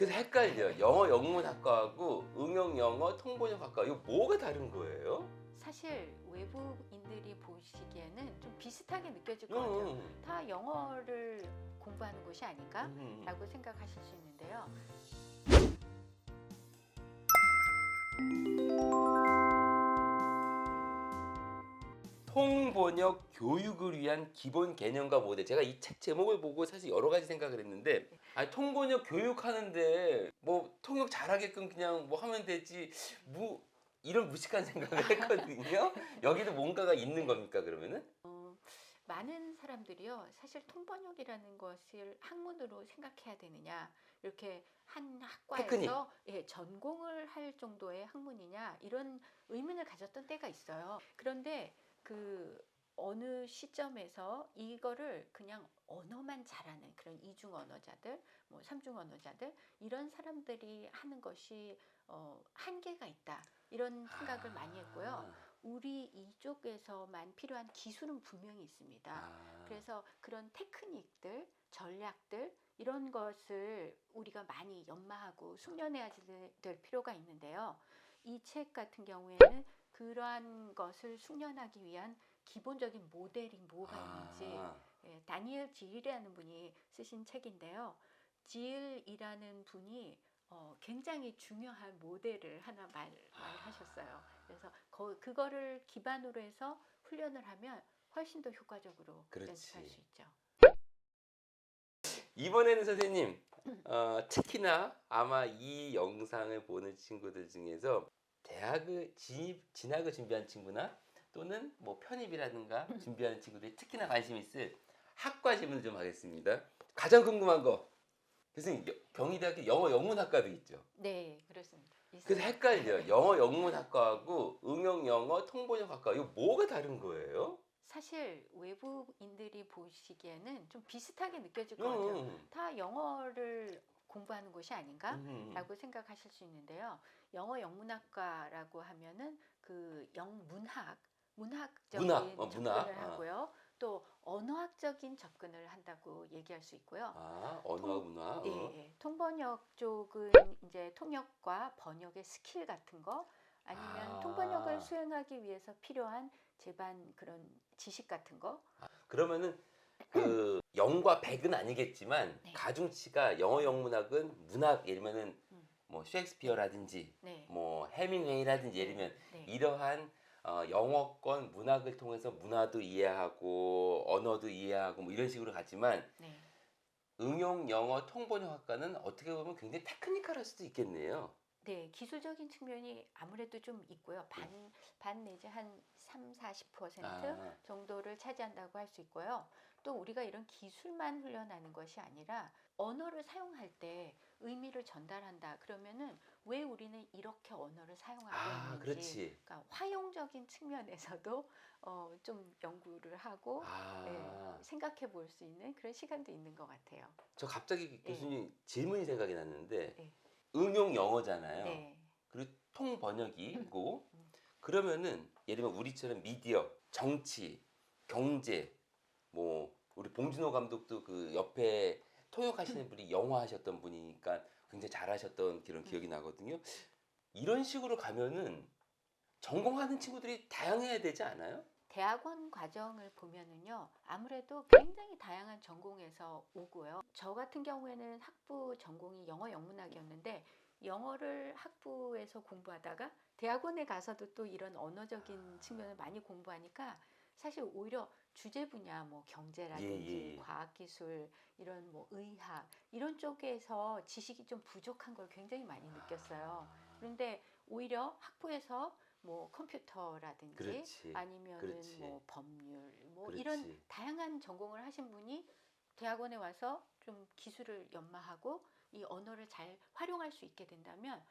그래서 헷갈려. 영어 영문학과하고 응용 영어 통번역학과 이거 뭐가 다른 거예요? 사실 외국인들이 보시기에는 좀 비슷하게 느껴질 것 같아요. 다 영어를 공부하는 곳이 아닌가라고 생각하실 수 있는데요. 통번역 교육을 위한 기본 개념과 모델. 제가 이 책 제목을 보고 사실 여러 가지 생각을 했는데, 아니 통번역 교육하는데 뭐 통역 잘하게끔 그냥 뭐 하면 되지 뭐 이런 무식한 생각을 했거든요. 여기도 뭔가가 있는 겁니까 그러면은? 많은 사람들이요, 사실 통번역이라는 것을 학문으로 생각해야 되느냐, 이렇게 한 테크닉. 학과에서 전공을 할 정도의 학문이냐, 이런 의문을 가졌던 때가 있어요. 그런데 그 어느 시점에서 이거를 그냥 언어만 잘하는 그런 이중 언어자들, 뭐 삼중 언어자들, 이런 사람들이 하는 것이 한계가 있다, 이런 생각을 많이 했고요. 우리 이쪽에서만 필요한 기술은 분명히 있습니다. 그래서 그런 테크닉들, 전략들, 이런 것을 우리가 많이 연마하고 숙련해야 될 필요가 있는데요. 이 책 같은 경우에는 그러한 것을 숙련하기 위한 기본적인 모델이 뭐가 있는지, 다니엘 질이라는 분이 쓰신 책인데요. 질이라는 분이 굉장히 중요한 모델을 하나 말하셨어요. 그래서 그거를 기반으로 해서 훈련을 하면 훨씬 더 효과적으로 연습할 수 있죠. 이번에는 선생님, 특히나 아마 이 영상을 보는 친구들 중에서 대학을 진학을 준비한 친구나 또는 뭐 편입이라든가 준비하는 친구들이 특히나 관심 있을 학과 질문을 좀 하겠습니다. 가장 궁금한 거, 교수님, 경희대학교 영어 영문학과도 있죠. 네, 그렇습니다. 그래서 있어요. 헷갈려. 영어 영문학과하고 응용 영어 통번역학과 이거 뭐가 다른 거예요? 사실 외국인들이 보시기에는 좀 비슷하게 느껴질 것 같아요. 다 영어를 공부하는 곳이 아닌가라고 생각하실 수 있는데요. 영어 영문학과라고 하면은 그 문학적인 문학. 접근을 하고요. 또 언어학적인 접근을 한다고 얘기할 수 있고요. 언어하고 문화. 네, 통번역 쪽은 이제 통역과 번역의 스킬 같은 거, 아니면 통번역을 수행하기 위해서 필요한 제반 그런 지식 같은 거. 그러면은 그 0과 100은 아니겠지만 네. 가중치가 영어 영문학은 문학 예를 들면은 뭐 셰익스피어라든지 네. 뭐 해밍웨이라든지 예를 들면 네. 이러한 영어권 문학을 통해서 문화도 이해하고 언어도 이해하고 뭐 이런 식으로 가지만 네. 응용 영어 통번역학과는 어떻게 보면 굉장히 테크니컬할 수도 있겠네요. 네, 기술적인 측면이 아무래도 좀 있고요. 반 내지 한 3, 40% 정도를 차지한다고 할 수 있고요. 또 우리가 이런 기술만 훈련하는 것이 아니라 언어를 사용할 때 의미를 전달한다. 그러면은 왜 우리는 이렇게 언어를 사용하고 있는지, 그렇지. 그러니까 화용적인 측면에서도 좀 연구를 하고 생각해 볼 수 있는 그런 시간도 있는 것 같아요. 저 갑자기 교수님 질문이 생각이 났는데 네. 응용 영어잖아요. 네. 그리고 통번역이고 그러면은 예를 들면 우리처럼 미디어, 정치, 경제 뭐 우리 봉준호 감독도 그 옆에 통역하시는 분이 영화 하셨던 분이니까 굉장히 잘하셨던 그런 기억이 나거든요. 이런 식으로 가면은 전공하는 친구들이 다양해야 되지 않아요? 대학원 과정을 보면은요, 아무래도 굉장히 다양한 전공에서 오고요. 저 같은 경우에는 학부 전공이 영어 영문학이었는데, 영어를 학부에서 공부하다가 대학원에 가서도 또 이런 언어적인 측면을 많이 공부하니까 사실 오히려 주제 분야, 뭐 경제라든지 과학기술, 이런 뭐 의학, 이런 쪽에서 지식이 좀 부족한 걸 굉장히 많이 느꼈어요. 그런데 오히려 학부에서 뭐 컴퓨터라든지 아니면은 뭐 법률, 뭐 이런 다양한 전공을 하신 분이 대학원에 와서 좀 기술을 연마하고 이 언어를 잘 활용할 수 있게 된다면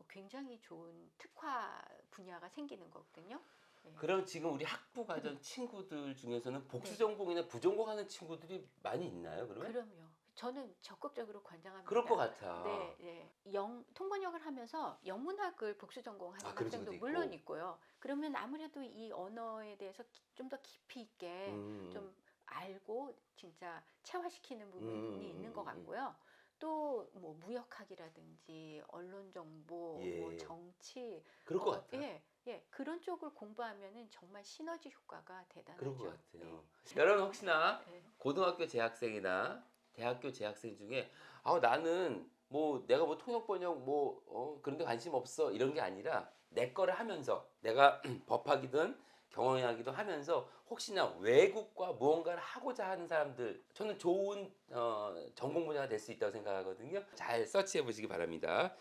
굉장히 좋은 특화 분야가 생기는 거거든요. 네. 그럼 지금 우리 학부 가던 친구들 중에서는 복수 네. 전공이나 부전공하는 친구들이 많이 있나요, 그러면? 그럼요. 저는 적극적으로 권장합니다. 그럴 것 같아. 네, 네. 통번역을 하면서 영문학을 복수 전공하는 그런 학생도 친구도 물론 있고. 있고요. 그러면 아무래도 이 언어에 대해서 좀 더 깊이 있게 좀 알고 진짜 체화시키는 부분이 있는 것 같고요. 또 뭐 무역학이라든지 언론 정보, 뭐 예. 정치, 그럴 것 같아요. 예, 그런 쪽을 공부하면은 정말 시너지 효과가 대단하죠. 그런 것 같아요. 여러분 혹시나 예. 고등학교 재학생이나 대학교 재학생 중에 나는 뭐 내가 뭐 통역 번역 그런 데 관심 없어 이런 게 아니라 내 거를 하면서 내가 법학이든 경영학이든 하면서 혹시나 외국과 무언가를 하고자 하는 사람들 저는 좋은 전공 분야가 될 수 있다고 생각하거든요. 잘 서치해 보시기 바랍니다.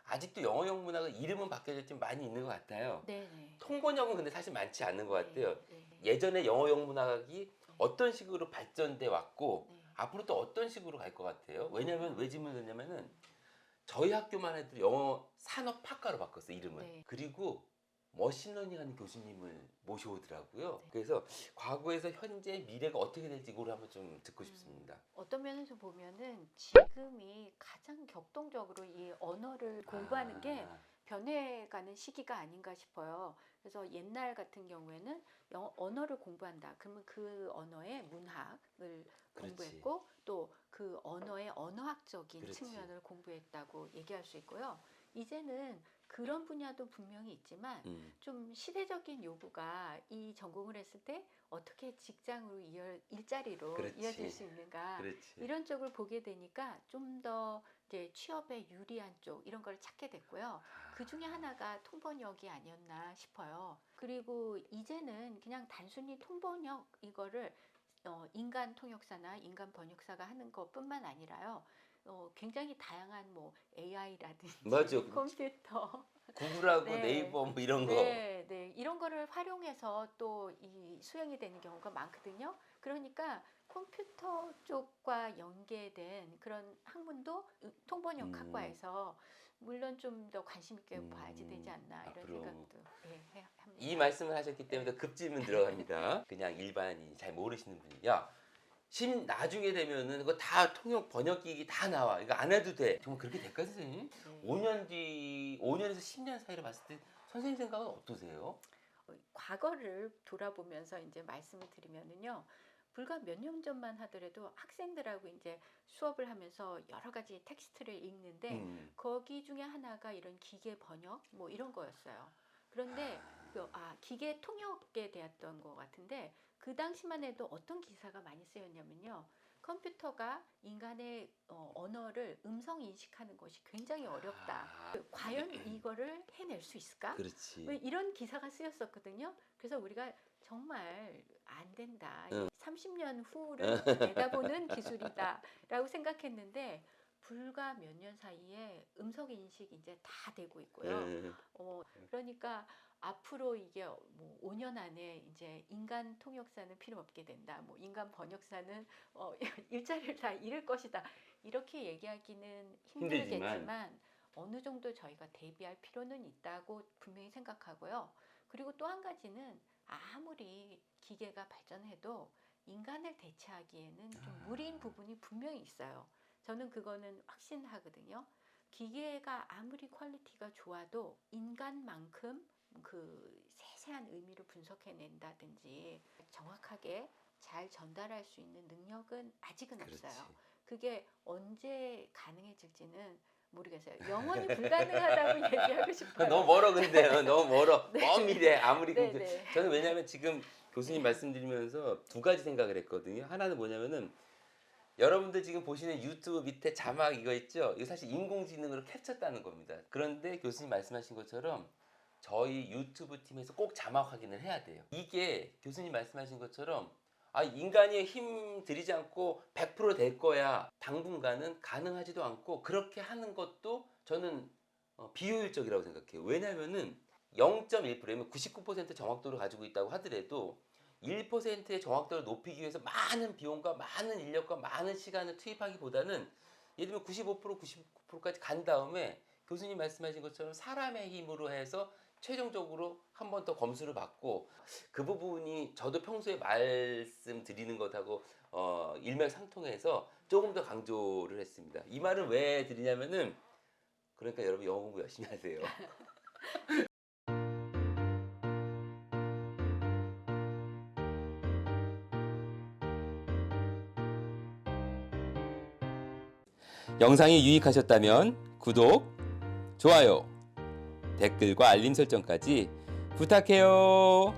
아직도 영어 영문학은 이름은 바뀌어졌지만 많이 있는 것 같아요. 네네. 통번역은 근데 사실 많지 않는 것 같아요. 네. 예전에 영어 영문학이 어떤 식으로 발전돼 왔고 네. 앞으로 또 어떤 식으로 갈 것 같아요. 왜냐면 왜 질문을 했냐면은 저희 학교만 해도 영어 산업학과로 바꿨어요 이름을. 네. 그리고 머신러닝 하는 교수님을 모셔오더라고요. 네. 그래서 과거에서 현재 미래가 어떻게 될지 이거를 한번 좀 듣고 싶습니다. 어떤 면에서 보면은 지금이 가장 격동적으로 이 언어를 공부하는 게 아, 변해가는 시기가 아닌가 싶어요. 그래서 옛날 같은 경우에는 언어를 공부한다. 그러면 그 언어의 문학을 그렇지. 공부했고 또 그 언어의 언어학적인 그렇지. 측면을 공부했다고 얘기할 수 있고요. 이제는 그런 분야도 분명히 있지만 좀 시대적인 요구가 이 전공을 했을 때 어떻게 직장으로 일자리로 그렇지. 이어질 수 있는가 그렇지. 이런 쪽을 보게 되니까 좀 더 이제 취업에 유리한 쪽 이런 걸 찾게 됐고요. 그 중에 하나가 통번역이 아니었나 싶어요. 그리고 이제는 그냥 단순히 통번역 이거를 인간 통역사나 인간 번역사가 하는 것뿐만 아니라요. 굉장히 다양한 뭐 AI라든지 맞아. 컴퓨터 구글하고 네. 네이버 뭐 이런 거. 네. 이런 거를 활용해서 또 이 수행이 되는 경우가 많거든요. 그러니까 컴퓨터 쪽과 연계된 그런 학문도 통번역 학과에서 물론 좀 더 관심 있게 봐야지 되지 않나 이런 앞으로. 생각도 합니다. 이 말씀을 하셨기 때문에 급 질문 들어갑니다. 그냥 일반인이 잘 모르시는 분이 나중에 되면은 그거 다 통역 번역기기 다 나와. 이거 안 해도 돼. 정말 그렇게 될까 선생님? 네. 5년에서 10년 사이를 봤을 때 선생님 생각은 어떠세요? 과거를 돌아보면서 이제 말씀을 드리면은요. 불과 몇 년 전만 하더라도 학생들하고 이제 수업을 하면서 여러 가지 텍스트를 읽는데 거기 중에 하나가 이런 기계 번역 뭐 이런 거였어요. 그런데 기계 통역에 대했던 것 같은데 그 당시만 해도 어떤 기사가 많이 쓰였냐면요. 컴퓨터가 인간의 언어를 음성 인식하는 것이 굉장히 어렵다. 과연 이거를 해낼 수 있을까? 그렇지. 왜 이런 기사가 쓰였었거든요. 그래서 우리가 정말 안 된다. 응. 30년 후를 내다보는 기술이다라고 생각했는데 불과 몇 년 사이에 음성 인식 이제 다 되고 있고요. 그러니까 앞으로 이게 뭐 5년 안에 이제 인간 통역사는 필요 없게 된다. 뭐 인간 번역사는 일자리를 다 잃을 것이다. 이렇게 얘기하기는 힘들겠지만 어느 정도 저희가 대비할 필요는 있다고 분명히 생각하고요. 그리고 또 한 가지는 아무리 기계가 발전해도 인간을 대체하기에는 좀 무리인 부분이 분명히 있어요. 저는 그거는 확신하거든요. 기계가 아무리 퀄리티가 좋아도 인간만큼 그 세세한 의미를 분석해낸다든지 정확하게 잘 전달할 수 있는 능력은 아직은 그렇지. 없어요. 그게 언제 가능해질지는 모르겠어요. 영원히 불가능하다고 얘기하고 싶어요. 너무 멀어 근데요. 너무 멀어. 네. 먼 미래 아무리 네, 근데 네. 저는 왜냐면 지금 교수님 말씀드리면서 두 가지 생각을 했거든요. 하나는 뭐냐면은 여러분들 지금 보시는 유튜브 밑에 자막 이거 있죠? 이거 사실 인공지능으로 캡쳤다는 겁니다. 그런데 교수님 말씀하신 것처럼 저희 유튜브 팀에서 꼭 자막 확인을 해야 돼요. 이게 교수님 말씀하신 것처럼 인간이 힘 들이지 않고 100%될 거야. 당분간은 가능하지도 않고 그렇게 하는 것도 저는 비효율적이라고 생각해요. 왜냐면은 0.1%면 99% 정확도를 가지고 있다고 하더라도 1%의 정확도를 높이기 위해서 많은 비용과 많은 인력과 많은 시간을 투입하기보다는 예를 들면 95% 99%까지 간 다음에 교수님 말씀하신 것처럼 사람의 힘으로 해서 최종적으로 한 번 더 검수를 받고 그 부분이 저도 평소에 말씀드리는 것하고 일맥상통해서 조금 더 강조를 했습니다. 이 말을 왜 드리냐면은 그러니까 여러분 영어 공부 열심히 하세요. 영상이 유익하셨다면 구독, 좋아요, 댓글과 알림 설정까지 부탁해요.